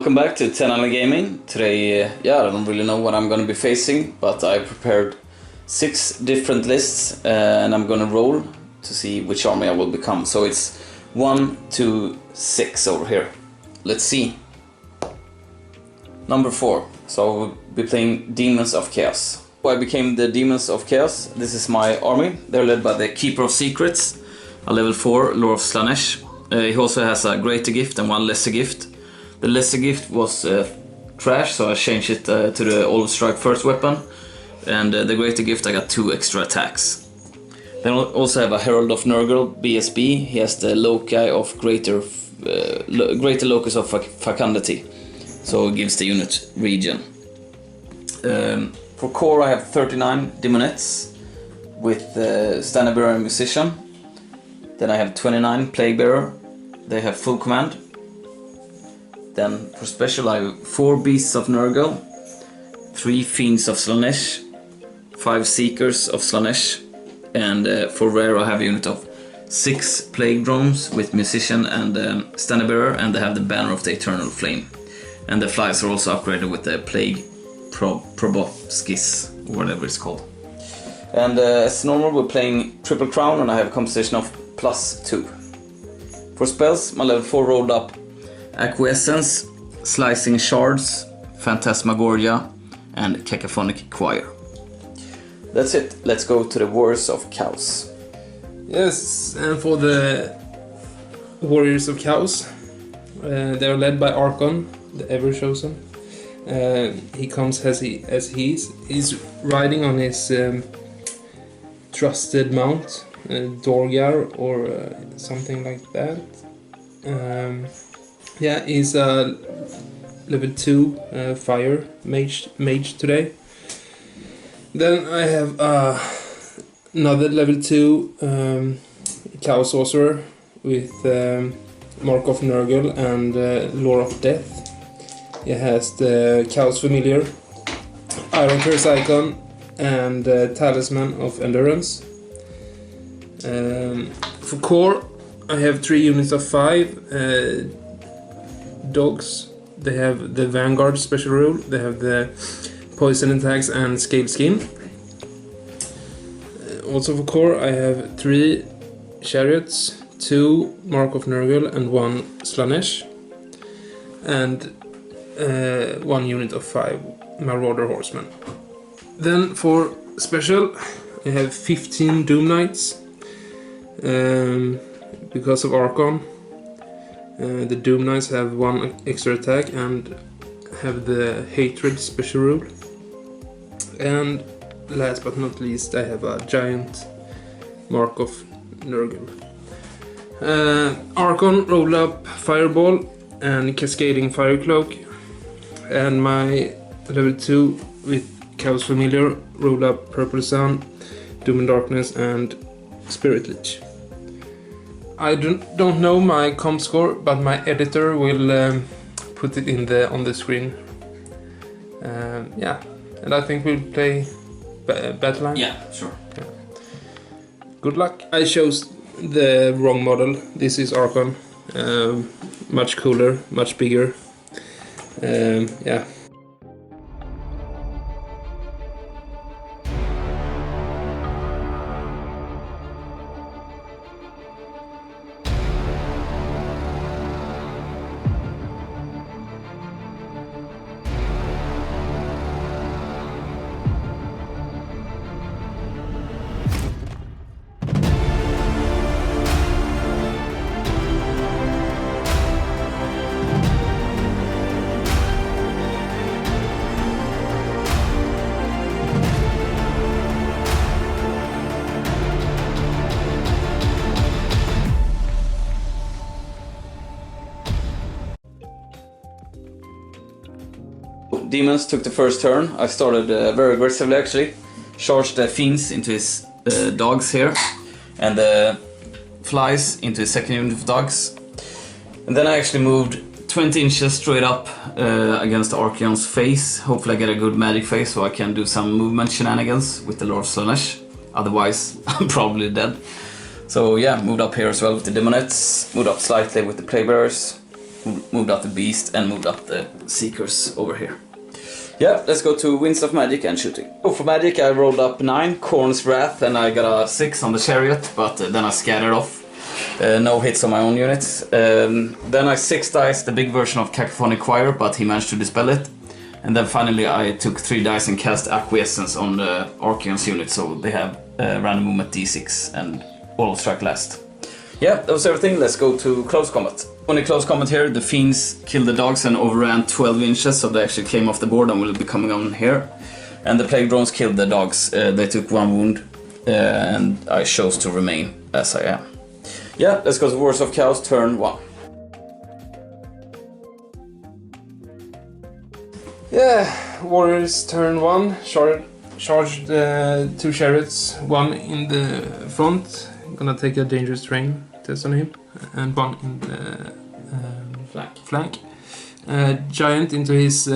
welcome back to 10 Island Gaming. Today, I don't really know what I'm going to be facing, but I prepared 6 different lists and I'm going to roll to see which army I will become. So it's 1, 2, 6 over here. Let's see. Number 4. So we'll be playing Demons of Chaos. I became the Demons of Chaos. This is my army. They're led by the Keeper of Secrets, a level 4 Lord of Slaanesh. He also has a greater gift and one lesser gift. The lesser gift was trash, so I changed it to the All Strike first weapon. And the greater gift, I got 2 extra attacks. Then I also have a Herald of Nurgle, BSB. He has the loci of greater locus of fecundity, so it gives the unit region. For core I have 39 Daemonettes with Standard Bearer and Musician. Then I have 29 Plague Bearer. They have full command. Then for special I have 4 Beasts of Nurgle, 3 Fiends of Slaanesh, 5 Seekers of Slaanesh, and for rare I have a unit of 6 Plague Drones with Musician and Standard Bearer, and they have the Banner of the Eternal Flame. And the flies are also upgraded with the Plague Proboscis, or whatever it's called. And as normal we're playing Triple Crown and I have a composition of +2. For spells, my level 4 rolled up Acquiescence, Slicing Shards, Phantasmagoria, and Cacophonic Choir. That's it. Let's go to the Warriors of Chaos. Yes, and for the Warriors of Chaos, they are led by Archon, the Ever Chosen. He comes as he is. He's riding on his trusted mount, Dorgar or something like that. He's a level 2 fire mage today. Then I have another level 2 Chaos Sorcerer with Mark of Nurgle and Lore of Death. He has the Chaos Familiar, Iron Curse Icon, and Talisman of Endurance. For core, I have 3 units of 5 dogs. They have the Vanguard special rule, they have the poison attacks and scaled skin. Also for core, I have 3 chariots, 2 Mark of Nurgle and 1 Slaanesh, and 1 unit of 5 Marauder Horsemen. Then for special, I have 15 Doom Knights. Because of Archon, the Doom Knights have 1 extra attack and have the Hatred special rule. And last but not least, I have a giant Mark of Nurgle. Archon rolled up Fireball and Cascading Fire Cloak, and my level 2 with Chaos Familiar rolled up Purple Sun, Doom and Darkness, and Spirit Leech. I don't know my comp score, but my editor will put it on the screen. And I think we'll play Battleline. Yeah, sure. Yeah. Good luck. I chose the wrong model. This is Archon. Much cooler, much bigger. Demons took the first turn. I started very aggressively actually. Charged the Fiends into his dogs here, and the Flies into his second unit of dogs. And then I actually moved 20 inches straight up against the Archeon's face. Hopefully I get a good magic face so I can do some movement shenanigans with the Lord of Slaanesh. Otherwise I'm probably dead. So yeah, moved up here as well with the Daemonettes. Moved up slightly with the Plague Bearers. moved up the beast and moved up the seekers over here. Yeah, let's go to Winds of Magic and shooting. Oh, for magic I rolled up 9, Khorne's Wrath, and I got a 6 on the chariot, but then I scattered off. No hits on my own units. Then I 6 dice the big version of Cacophonic Choir, but he managed to dispel it. And then finally I took 3 dice and cast Acquiescence on the Archeon's unit, so they have random movement d6 and all strike last. Yeah, that was everything. Let's go to close combat. Only close combat here, the fiends killed the dogs and overran 12 inches, so they actually came off the board and will be coming on here. And the plague drones killed the dogs. They took 1 wound, and I chose to remain as I am. Yeah, let's go to Wars of Chaos, turn 1. Yeah, Warriors turn 1, charged 2 chariots, 1 in the front, gonna take a dangerous terrain test on him, and 1 in the flank. Giant into his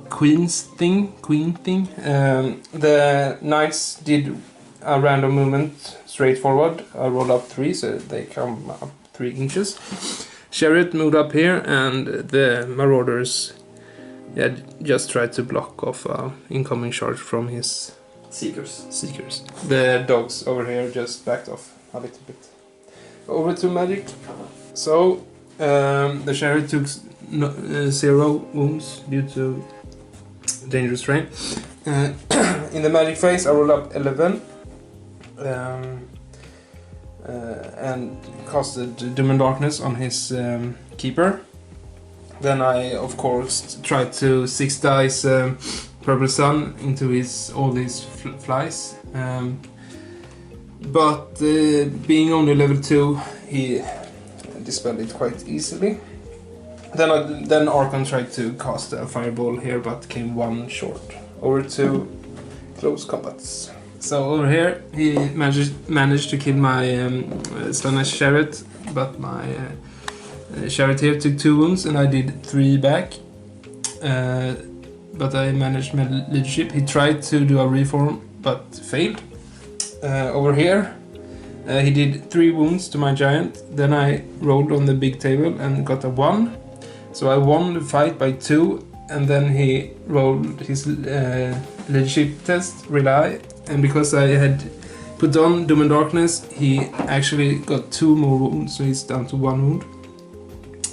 queen thing. The knights did a random movement straight forward. I rolled up 3, so they come up 3 inches. Chariot moved up here, and the marauders just tried to block off incoming charge from his seekers. The dogs over here just backed off a little bit. Over to magic. So the chariot took 0 wounds due to dangerous terrain. In the magic phase, I rolled up 11 and casted Doom and Darkness on his keeper. Then I, of course, tried to 6 dice Purple Sun into all these flies. But being only level 2, he dispelled it quite easily. Then Archon tried to cast a fireball here, but came 1 short. Over to close combats. So over here, he managed to kill my Slaanesh chariot, but my chariot here took 2 wounds, and I did 3 back. But I managed my leadership. He tried to do a reform, but failed. Over here, he did 3 wounds to my giant. Then I rolled on the big table and got a 1. So I won the fight by 2, and then he rolled his leadership test, rely, and because I had put on Doom and Darkness, he actually got 2 more wounds, so he's down to 1 wound.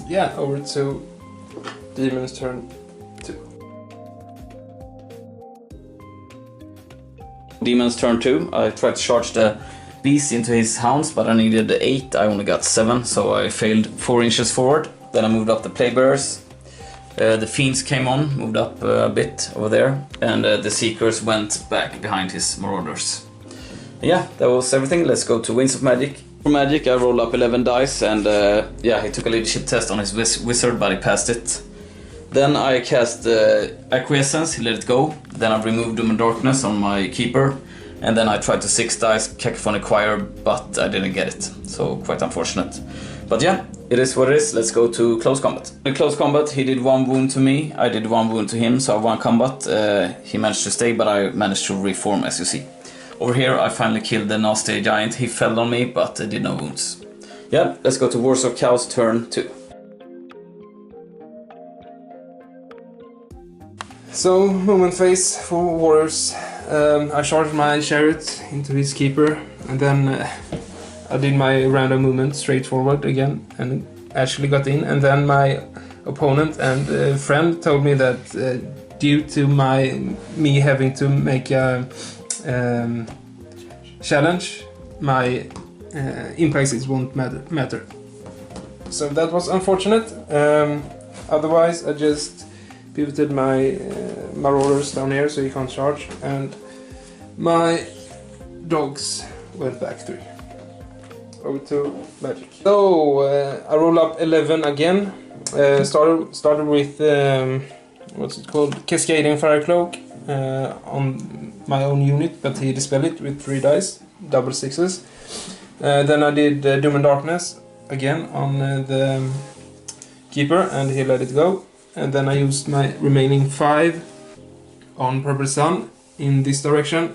Yeah, over to Daemon's turn 2. Daemon's turn 2. I tried to charge the beast into his hounds, but I needed 8. I only got 7, so I failed 4 inches forward. Then I moved up the Plaguebearers. The fiends came on, moved up a bit over there, and the seekers went back behind his marauders. Yeah, that was everything. Let's go to Winds of Magic. For magic, I rolled up 11 dice, and he took a leadership test on his wizard, but he passed it. Then I cast Acquiescence, he let it go. Then I removed Doom and Darkness on my keeper, and then I tried to 6 dice Cacophonic Choir, but I didn't get it, so quite unfortunate. But yeah, it is what it is. Let's go to close combat. In close combat, he did 1 wound to me, I did 1 wound to him, so I won combat. He managed to stay, but I managed to reform, as you see. Over here, I finally killed the nasty giant. He fell on me, but did no wounds. Yeah, let's go to Wars of Chaos, turn 2. So, movement phase for warriors. I charged my chariot into his keeper, and then I did my random movement straight forward again, and actually got in. And then my opponent and friend told me that due to me having to make a challenge, my impacts won't matter. So that was unfortunate. Otherwise, I just pivoted my marauders down here so he can't charge, and my dogs went back 3. Over to magic. So I roll up 11 again. Started with what's it called? Cascading Firecloak on my own unit, but he dispelled it with 3 dice, double 6s. Then I did Doom and Darkness again on the keeper, and he let it go. And then I used my remaining 5 on Purple Sun in this direction,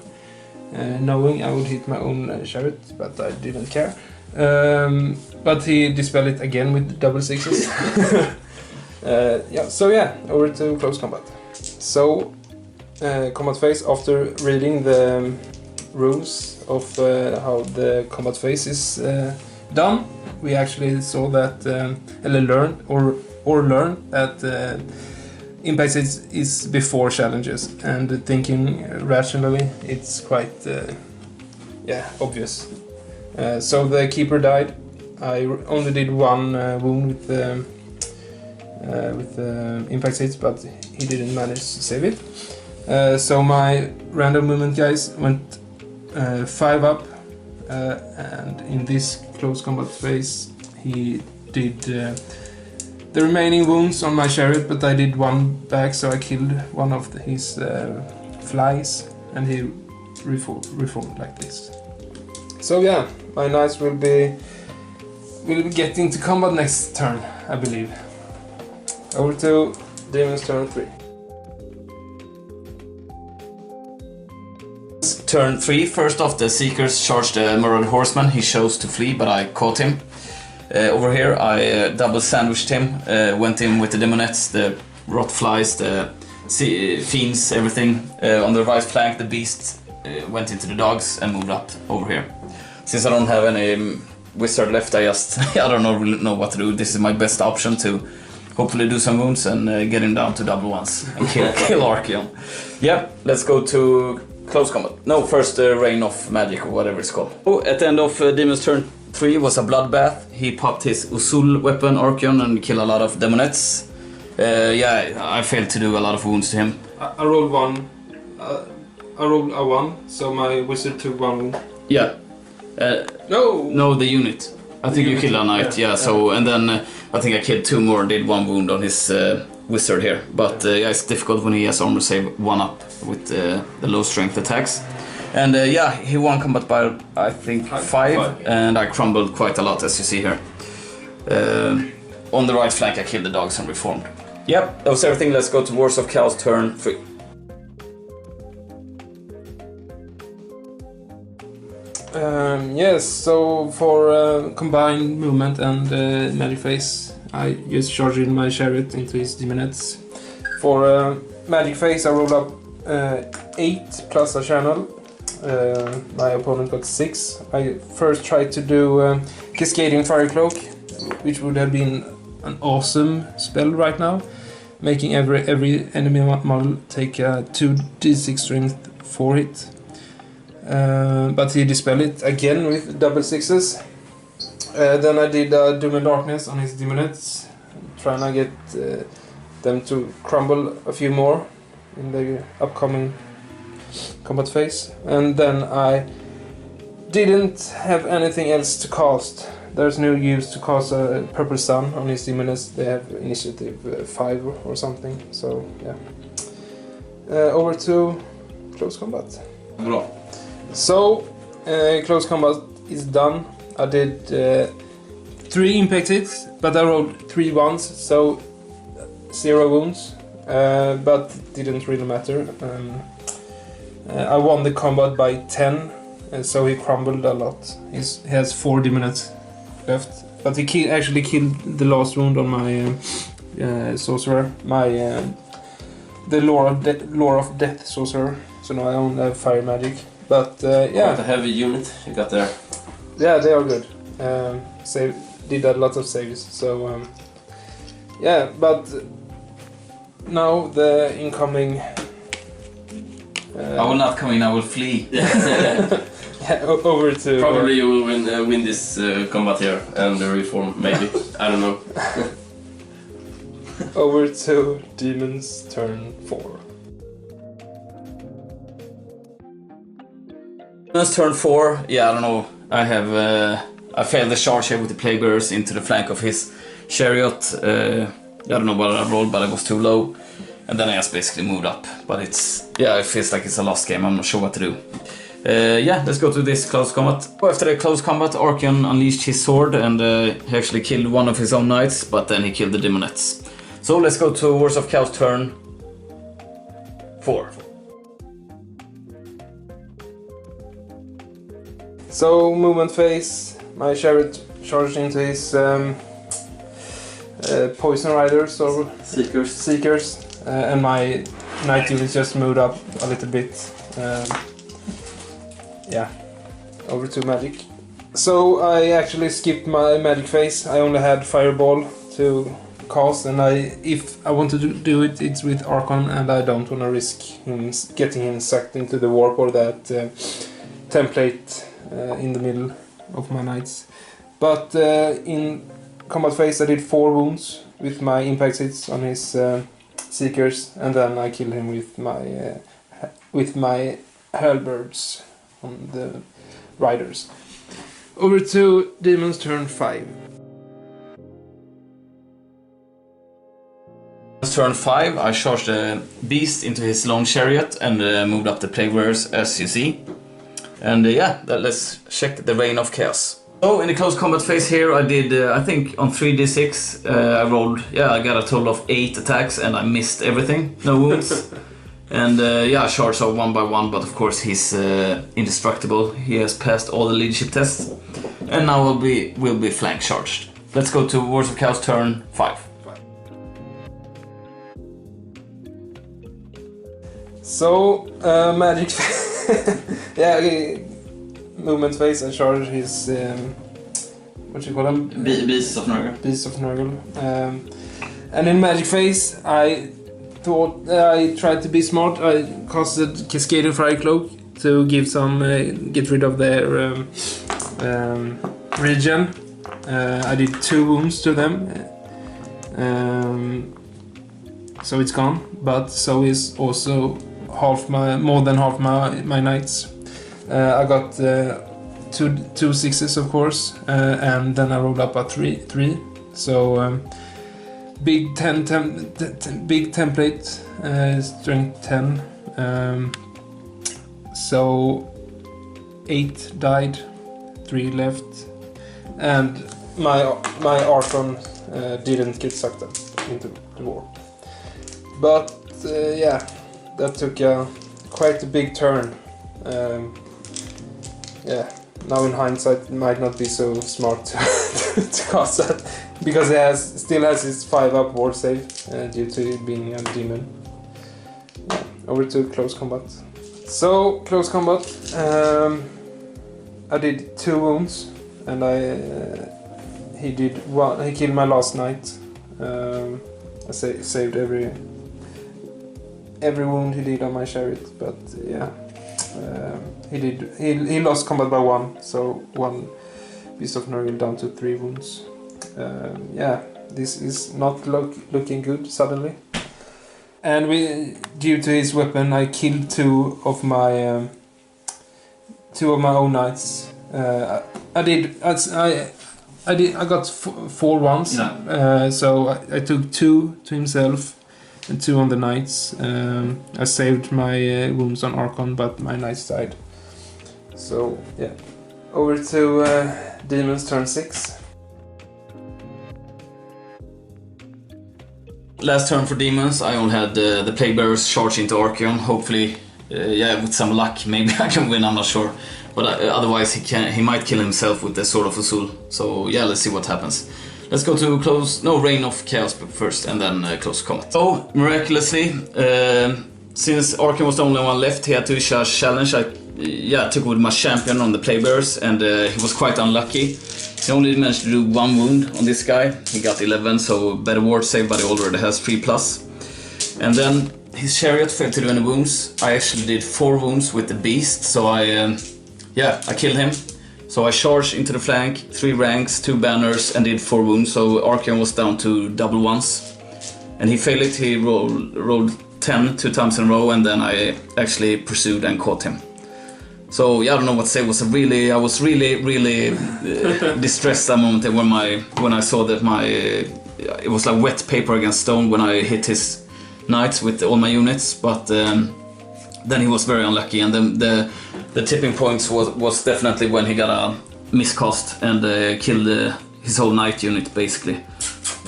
knowing I would hit my own chariot, but I didn't care. But he dispelled it again with double sixes. Over to close combat. So, combat phase, after reading the rules of how the combat phase is done, we actually saw that, learned that impact is before challenges, and thinking rationally, it's quite obvious. So the keeper died. I only did one wound with impact hits, but he didn't manage to save it. So my random movement guys went 5 up, and in this close combat phase he did the remaining wounds on my chariot, but I did one back, so I killed one of his flies, and he reformed like this. So yeah, my knights will be get into combat next turn, I believe. Over to Daemon's turn 3. Turn 3, first off the Seekers charged the Murder Horseman. He chose to flee, but I caught him. Over here I double sandwiched him, went in with the Demonettes, the rot flies, the fiends, everything. On the right flank the beast went into the dogs and moved up over here. Since I don't have any wizard left, I don't really know what to do. This is my best option to hopefully do some wounds and get him down to double ones and kill Archeon. Yeah, let's go to close combat. No, first Rain of Magic or whatever it's called. At the end of Demon's turn 3 was a bloodbath. He popped his Usul weapon Archeon and killed a lot of Demonettes. I failed to do a lot of wounds to him. I rolled one. I rolled a 1, so my wizard took 1 wound. Yeah. No, the unit. I think you killed a knight, so, and then I think I killed 2 more and did 1 wound on his wizard here. But it's difficult when he has armor save 1 up with the low strength attacks. And he won combat by, I think, 5, and I crumbled quite a lot, as you see here. On the right flank I killed the dogs and reformed. Yep, that was everything. Let's go to Wars of Chaos turn 3. Yes, so for combined movement and magic phase, I just charged in my chariot into his demonettes. For magic phase I rolled up 8 plus a channel. My opponent got 6. I first tried to do Cascading Fire Cloak, which would have been an awesome spell right now, making every enemy model take 2d6 strength 4 hit. But he dispelled it again with double sixes. Then I did Doom and Darkness on his demonettes, trying to get them to crumble a few more in the upcoming combat phase. And then I didn't have anything else to cast. There's no use to cast a Purple Sun on his demonettes. They have initiative 5 or something. So yeah. Over to close combat. Bra. So, close combat is done. I did 3 impact hits, but I rolled 3 ones, so 0 wounds, but it didn't really matter. I won the combat by 10, and so he crumbled a lot. He has 4 demonettes left, but he actually killed the last wound on my sorcerer, the Lore of Death sorcerer, so now I only have fire magic. But Quite a heavy unit you got there. Yeah, they are good. Did a lot of saves. So but now the incoming. I will not come in. I will flee. Over to. Probably you will win this combat here and reform. Maybe I don't know. Over to Demon's turn 4. Demon's turn 4, I don't know. I failed the charge here with the Plague Bearers into the flank of his chariot. I don't know what I rolled, but it was too low. And then I just basically moved up. But it feels like it's a lost game. I'm not sure what to do. Let's go to this close combat. After the close combat, Archeon unleashed his sword and he actually killed one of his own knights, but then he killed the Demonettes. So let's go to Wars of Chaos turn 4. So movement phase, my chariot charged into his poison riders or seekers, and my knight unit just moved up a little bit. Yeah, over to magic. So I actually skipped my magic phase. I only had fireball to cast, and if I want to do it, it's with Archon, and I don't want to risk him getting him sucked into the warp or that template in the middle of my knights. But in combat phase I did 4 wounds with my impact hits on his seekers, and then I killed him with my halberds on the riders. Over to Daemon's turn 5. Turn 5, I charged a beast into his long chariot and moved up the plague bearers, as you see. And let's check the Reign of Chaos. So in the close combat phase here, I did, I think on 3d6, I rolled, I got a total of 8 attacks and I missed everything, no wounds. And I charged off 1 by 1, but of course he's indestructible. He has passed all the leadership tests, and now we'll be flank charged. Let's go to Wars of Chaos turn 5. So magic, movement phase. I charge his what you call them? Beasts of Nurgle. Beasts of Nurgle. And in magic phase, I thought I tried to be smart. I casted Cascading Fire Cloak to give some get rid of their regen. I did 2 wounds to them, so it's gone. But so is also more than half my knights. I got 2 sixes, of course, and then I rolled up a 3. So big big template, strength 10. So 8 died, 3 left, and my Archon didn't get sucked up into the warp. But that took quite a big turn. Now in hindsight it might not be so smart to cast that, because he still has his 5-up ward save due to it being a demon. Over to close combat. So close combat, I did 2 wounds, and he killed my last knight. I saved every wound he did on my chariot, but he lost combat by 1, so 1 Beast of Nurgle down to 3 wounds. This is not looking good suddenly. And due to his weapon, I killed 2 of my own knights. I got 4 once. So I took 2 to himself and 2 on the knights. I saved my wounds on Archon, but my knights died. So over to Daemon's turn 6. Last turn for Daemons, I only had the Plague Bearers charge into Archeon. Hopefully, with some luck, maybe I can win, I'm not sure. But otherwise he might kill himself with the Sword of Usul. So let's see what happens. Let's go to Reign of Chaos first, and then close combat. So, miraculously, since Archeon was the only one left, he had to issue a challenge. I took with my champion on the Plague Bearers, and he was quite unlucky. He only managed to do 1 wound on this guy. He got 11, so better ward save, but he already has 3+. And then his chariot failed to do any wounds. I actually did 4 wounds with the beast, so I killed him. So I charged into the flank, 3 ranks, 2 banners, and did 4 wounds. So Archeon was down to double ones, and he failed it. He rolled 10 2 times in a row, and then I actually pursued and caught him. So I don't know what to say. I was really distressed that moment when I saw that it was like wet paper against stone when I hit his knights with all my units. But then he was very unlucky, and then the tipping points was definitely when he got a miscast and killed his whole knight unit basically.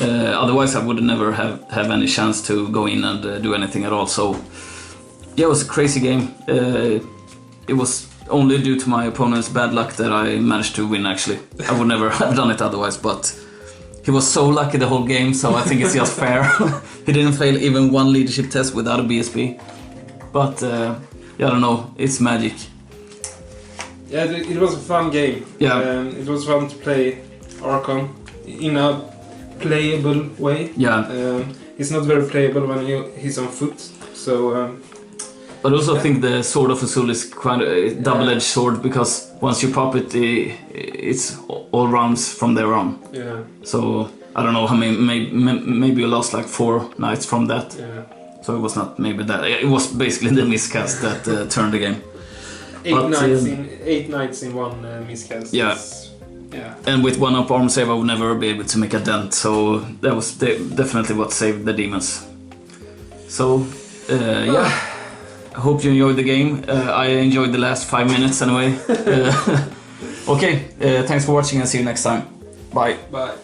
Otherwise I would never have any chance to go in and do anything at all. So it was a crazy game. It was only due to my opponent's bad luck that I managed to win, actually. I would never have done it otherwise, but he was so lucky the whole game, so I think it's just fair. He didn't fail even one leadership test without a BSB. But, yeah, I don't know, it's magic. Yeah, it was a fun game. Yeah. It was fun to play Archon in a playable way. Yeah. It's not very playable when he's on foot, so... But I also think the Sword of Azul is quite a double-edged sword, because once you pop it, it's all rounds from there on. Yeah. So, I don't know how many, maybe you lost like 4 knights from that. Yeah. So it was not maybe that, it was basically the miscast that turned the game. 8 knights in one miscast. Yeah. Yeah. And with 1-up arm save I would never be able to make a dent, so that was definitely what saved the Demons. So, yeah. I hope you enjoyed the game. I enjoyed the last 5 minutes anyway. Okay, thanks for watching and see you next time. Bye. Bye.